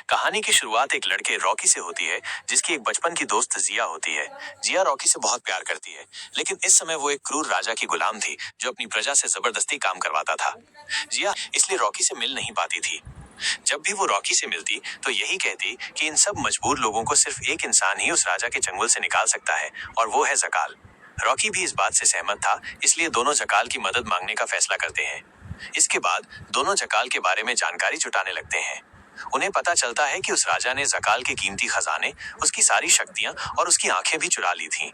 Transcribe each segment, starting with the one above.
कहानी की शुरुआत एक लड़के रॉकी से होती है, जिसकी एक बचपन की दोस्त जिया होती है। जिया रॉकी से बहुत प्यार करती है, लेकिन इस समय वो एक क्रूर राजा की गुलाम थी, जो अपनी प्रजा से जबरदस्ती काम करवाता था। जिया इसलिए रॉकी से मिल नहीं पाती थी। जब भी वो रॉकी से मिलती, तो यही कहती कि इन सब मजबूर लोगों को सिर्फ एक इंसान ही उस राजा के चंगुल से निकाल सकता है, और वो है जकाल। रॉकी भी इस बात से सहमत था, इसलिए दोनों जकाल की मदद मांगने का फैसला करते हैं। इसके बाद दोनों जकाल के बारे में जानकारी जुटाने लगते हैं। उन्हें पता चलता है कि उस राजा ने जकाल के कीमती खजाने, उसकी सारी शक्तियां और उसकी आंखें भी चुरा ली थीं।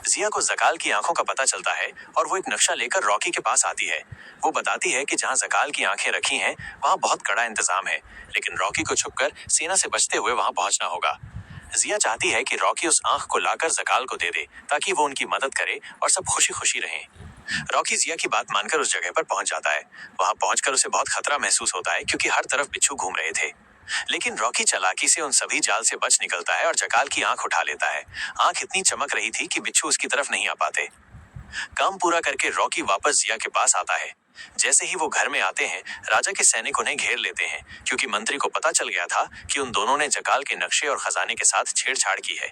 जिया को जकाल की आंखों का पता चलता है और वो एक नक्शा लेकर रॉकी के पास आती है। वो बताती है कि जहां जकाल की आंखें रखी हैं, वहां बहुत कड़ा इंतजाम है, लेकिन रॉकी को छुपकर सेना से बचते हुए वहां पहुंचना होगा। जिया चाहती है कि रॉकी उस आंख को लाकर जकाल को दे दे, ताकि वो उनकी मदद करे और सब खुशी खुशी रहें। रॉकी जिया की बात मानकर उस जगह पर पहुंच जाता है। वहां पहुंचकर उसे बहुत खतरा महसूस होता है, क्योंकि हर तरफ बिच्छू घूम रहे थे। लेकिन रॉकी चालाकी से उन सभी जाल से बच निकलता है और जकाल की आंख उठा लेता है। आंख इतनी चमक रही थी कि बिच्छू उसकी तरफ नहीं आ पाते। काम पूरा करके रॉकी वापस जिया के पास आता है। जैसे ही वो घर में आते हैं, राजा के सैनिक उन्हें घेर लेते हैं, क्योंकि मंत्री को पता चल गया था कि उन दोनों ने जकाल के नक्शे और खजाने के साथ छेड़छाड़ की है।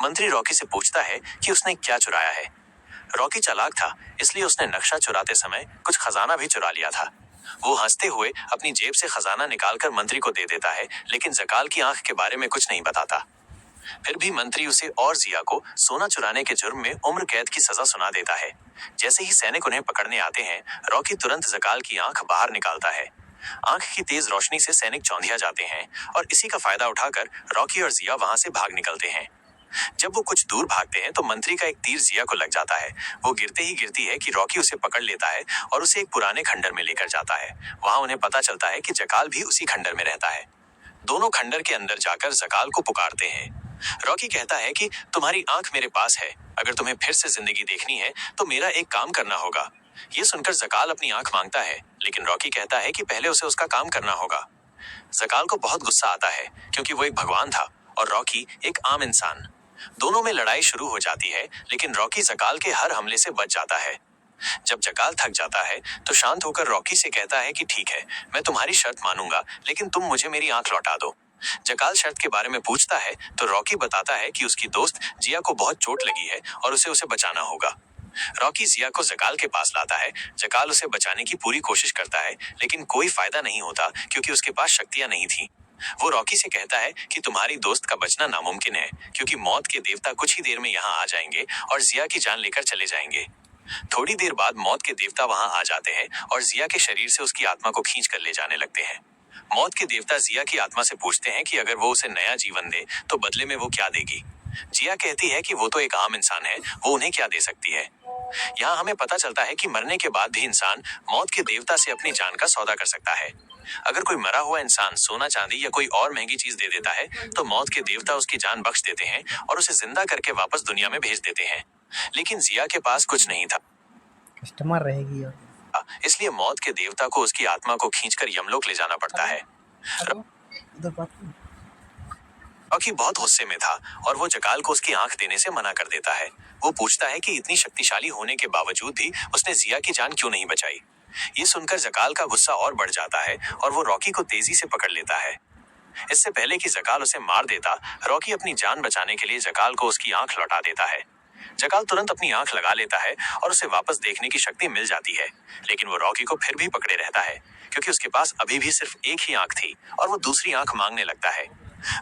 मंत्री रॉकी से पूछता है कि उसने क्या चुराया है। रॉकी चालाक था, इसलिए उसने नक्शा चुराते समय कुछ खजाना भी चुरा लिया था। वो हंसते हुए अपनी जेब से खजाना निकालकर मंत्री को दे देता है, लेकिन जकाल की आंख के बारे में कुछ नहीं बताता। फिर भी मंत्री उसे और जिया को सोना चुराने के जुर्म में उम्र कैद की सजा सुना देता है। जैसे ही सैनिक उन्हें पकड़ने आते हैं, रॉकी तुरंत जकाल की आंख बाहर निकालता है। आंख की तेज रोशनी से सैनिक चौंधिया जाते हैं, और इसी का फायदा उठाकर रॉकी और जिया वहां से भाग निकलते हैं। जब वो कुछ दूर भागते हैं, तो मंत्री का एक तीर जिया को लग जाता है। वो गिरते ही गिरती है कि रॉकी उसे पकड़ लेता है और उसे एक पुराने खंडर में लेकर जाता है। वहां उन्हें पता चलता है कि जकाल भी उसी खंडर में रहता है। दोनों खंडर के अंदर जाकर जकाल को पुकारते हैं। रॉकी कहता है कि तुम्हारी आंख मेरे पास है, अगर तुम्हें फिर से जिंदगी देखनी है तो मेरा एक काम करना होगा। ये सुनकर जकाल अपनी आंख मांगता है, लेकिन रॉकी कहता है कि पहले उसे उसका काम करना होगा। जकाल को बहुत गुस्सा आता है, क्योंकि वो एक भगवान था और रॉकी एक आम इंसान। दोनों में लड़ाई शुरू हो जाती है, लेकिन रॉकी जकाल के हर हमले से बच जाता है। जब जकाल थक जाता है, तो शांत होकर रॉकी से कहता है कि ठीक है, मैं तुम्हारी शर्त मानूंगा, लेकिन तुम मुझे मेरी आंख लौटा दो। जकाल शर्त के बारे में पूछता है, तो रॉकी बताता है कि उसकी दोस्त जिया को बहुत चोट लगी है और उसे बचाना होगा। रॉकी जिया को जकाल के पास लाता है। जकाल उसे बचाने की पूरी कोशिश करता है, लेकिन कोई फायदा नहीं होता, क्योंकि उसके पास शक्तियां नहीं थी। वो रॉकी से कहता है कि तुम्हारी दोस्त का बचना नामुमकिन है, क्योंकि मौत के देवता कुछ ही देर में यहाँ आ जाएंगे और जिया की जान लेकर चले जाएंगे। थोड़ी देर बाद मौत के देवता वहां आ जाते हैं और जिया के शरीर से उसकी आत्मा को खींच कर ले जाने लगते हैं। मौत के देवता जिया की आत्मा से पूछते हैं कि अगर वो उसे नया जीवन दे, तो बदले में वो क्या देगी। जिया कहती है कि वो तो एक आम इंसान है, वो उन्हें क्या दे सकती है। यहाँ हमें पता चलता है कि मरने के बाद भी इंसान मौत के देवता से अपनी जान का सौदा कर सकता है। अगर कोई मरा हुआ इंसान सोना चांदी या कोई और महंगी चीज दे देता है, तो मौत के देवता उसकी जान बख्श देते हैं और उसे जिंदा करके वापस दुनिया में भेज देते हैं। लेकिन जिया के पास कुछ नहीं था, कस्टमर रहेगी, और इसलिए मौत के देवता को उसकी आत्मा को खींचकर यमलोक ले जाना पड़ता है। रॉकी बहुत गुस्से में था और वो जकाल को उसकी आंख देने से मना कर देता है। वो पूछता है कि इतनी शक्तिशाली होने के बावजूद भी उसने जिया की जान क्यों नहीं बचाई। ये सुनकर जकाल का गुस्सा और बढ़ जाता है और वो रॉकी को तेजी से पकड़ लेता है। इससे पहले कि जकाल उसे मार देता, रॉकी अपनी जान बचाने के लिए जकाल को उसकी आंख लौटा देता है। जकाल तुरंत अपनी आंख लगा लेता है और उसे वापस देखने की शक्ति मिल जाती है, लेकिन वो रॉकी को फिर भी पकड़े रहता है, क्योंकि उसके पास अभी भी सिर्फ एक ही आंख थी और वो दूसरी आंख मांगने लगता है।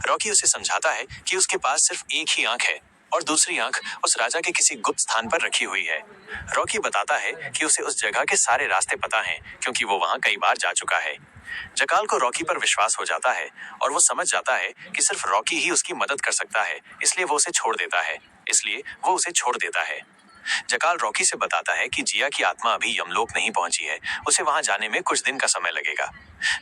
रॉकी उसे समझाता है कि उसके पास सिर्फ एक ही आंख है और दूसरी आंख उस राजा के किसी गुप्त स्थान पर रखी हुई है। रॉकी बताता है कि उसे उस जगह के सारे रास्ते पता हैं, क्योंकि वो वहां कई बार जा चुका है। जकाल को रॉकी पर विश्वास हो जाता है और वो समझ जाता है कि सिर्फ रॉकी ही उसकी मदद कर सकता है, इसलिए वो उसे छोड़ देता है। जकाल रॉकी से बताता है कि जिया की आत्मा अभी यमलोक नहीं पहुंची है, उसे वहां जाने में कुछ दिन का समय लगेगा।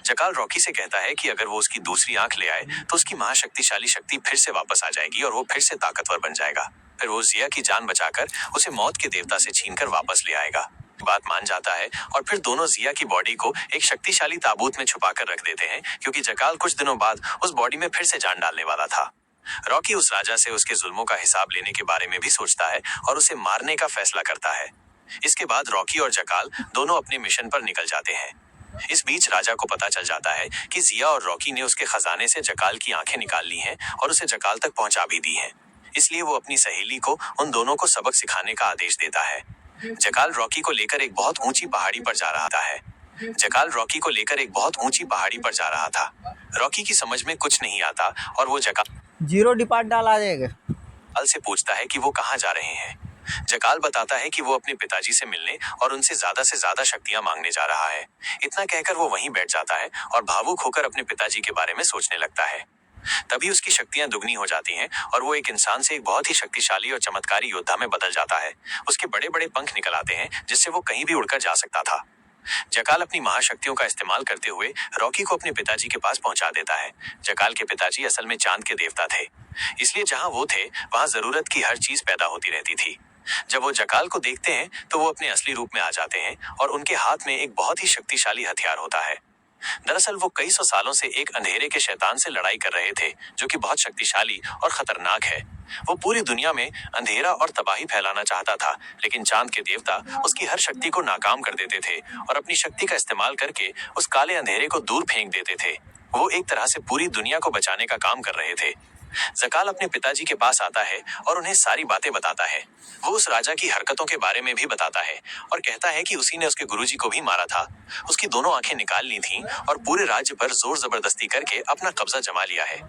जकाल रॉकी से कहता है कि अगर वो उसकी दूसरी आंख ले आए, तो उसकी महाशक्तिशाली शक्ति फिर से वापस आ जाएगी और वो फिर से ताकतवर बन जाएगा। फिर वो जिया की जान बचाकर उसे मौत के देवता से छीनकर वापस ले आएगा। बात मान जाता है और फिर दोनों जिया की बॉडी को एक शक्तिशाली ताबूत में छुपाकर रख देते हैं, क्योंकि जकाल कुछ दिनों बाद उस बॉडी में फिर से जान डालने वाला था। रॉकी उस राजा से उसके जुल्मों का हिसाब लेने के बारे में भी सोचता है और उसे मारने का फैसला करता है। इसके बाद रॉकी और जकाल दोनों अपने मिशन पर निकल जाते हैं। इस बीच राजा को पता चल जाता है कि जिया और रॉकी ने उसके खजाने से जकाल की आंखें निकाल ली हैं और उसे जकाल तक पहुंचा भी दी हैं। इसलिए वो अपनी सहेली को उन दोनों को सबक सिखाने का आदेश देता है। जकाल रॉकी को लेकर एक बहुत ऊंची पहाड़ी पर जा रहा था। जकाल रॉकी को लेकर एक बहुत ऊंची पहाड़ी पर जा रहा था। रॉकी की समझ में कुछ नहीं आता और वो जकाल 0 डिपार्ट डाला जाएगा। से पूछता है कि वो कहाँ जा रहे हैं। जकाल बताता है कि वो अपने पिताजी से मिलने और उनसे ज्यादा शक्तियां मांगने जा रहा है। इतना कहकर वो वहीं बैठ जाता है और भावुक होकर अपने पिताजी के बारे में सोचने लगता है। तभी उसकी शक्तियां दुगनी हो जाती हैं और वो एक इंसान से एक बहुत ही शक्तिशाली और चमत्कारी योद्धा में बदल जाता है। उसके बड़े बड़े पंख निकल आते हैं जिससे वो कहीं भी उड़कर जा सकता था। जकाल अपनी महाशक्तियों का इस्तेमाल करते हुए रॉकी को अपने पिताजी के पास पहुंचा देता है। जकाल के पिताजी असल में चांद के देवता थे, इसलिए जहां वो थे वहां जरूरत की हर चीज पैदा होती रहती थी। जब वो जकाल को देखते हैं तो वो अपने असली रूप में आ जाते हैं और उनके हाथ में एक बहुत ही शक्तिशाली हथियार होता है। दरअसल वो कई सौ सालों से एक अंधेरे के शैतान से लड़ाई कर रहे थे जो कि बहुत शक्तिशाली और खतरनाक है। वो पूरी दुनिया में अंधेरा और तबाही फैलाना चाहता था, लेकिन चांद के देवता उसकी हर शक्ति को नाकाम कर देते थे और अपनी शक्ति का इस्तेमाल करके उस काले अंधेरे को दूर फेंक देते थे। वो एक तरह से पूरी दुनिया को बचाने का काम कर रहे थे। जकाल अपने पिताजी के पास आता है और उन्हें सारी बातें बताता है। वो उस राजा की हरकतों के बारे में भी बताता है और कहता है कि उसी ने उसके गुरुजी को भी मारा था। उसकी दोनों आंखें निकाल ली थीं और पूरे राज्य पर जोर जबरदस्ती करके अपना कब्जा जमा लिया है।